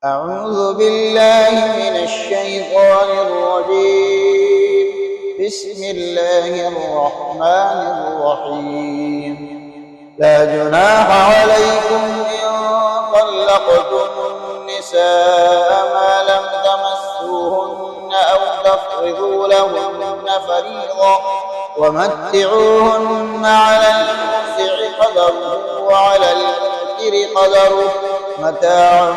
أعوذ بالله من الشيطان الرجيم. بسم الله الرحمن الرحيم. لا جناح عليكم إن طلقتم النساء ما لم تمسوهن أو تفرضوا لهن فريضة ومتعوهن على الموسع قدره وعلى المقتر قدره متاعا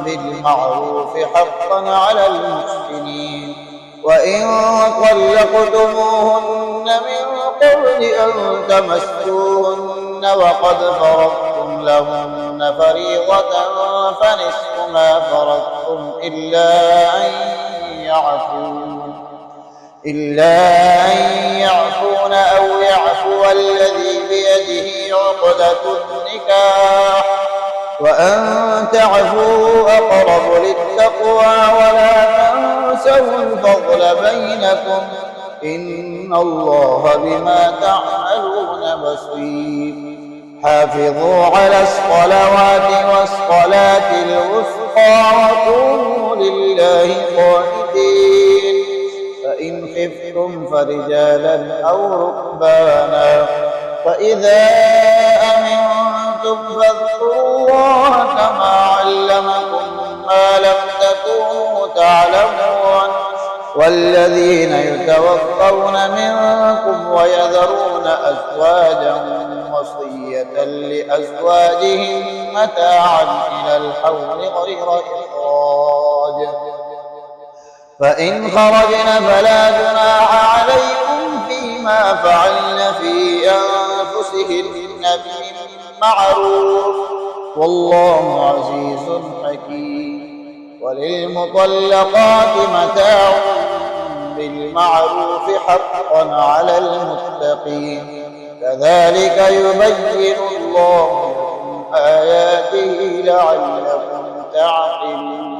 بالمعروف حقا على المحسنين. وإن طلقتموهن من قبل أن تمسوهن وقد فرضتم لهن فريضة فنصف ما فرضتم إلا أن يعفون أو يعفو الذي بيده عقدة النكاح وأن تعفوا أقرب للتقوى ولا تنسوا الفضل بينكم إن الله بما تعملون بصير. حافظوا على الصلوات والصلاة الوسطى وقوموا لله قانتين. فإن خفتم فرجالا أو ركبانا فإذا أمنتم فاذكروا الله كما علمكم ما لم تكونوا تعلمون. والذين يتوفون منكم ويذرون أزواجا وصية لأزواجهم متاعا إلى الحول غير إخراج فإن خرجن فلا جناح عليكم فيما فعلن في أنفسهن بالمعروف والله عزيز حكيم. وللمطلقات متاع بالمعروف حقا على المتقين. كذلك يبين الله لكم آياته لعلكم تعقلون.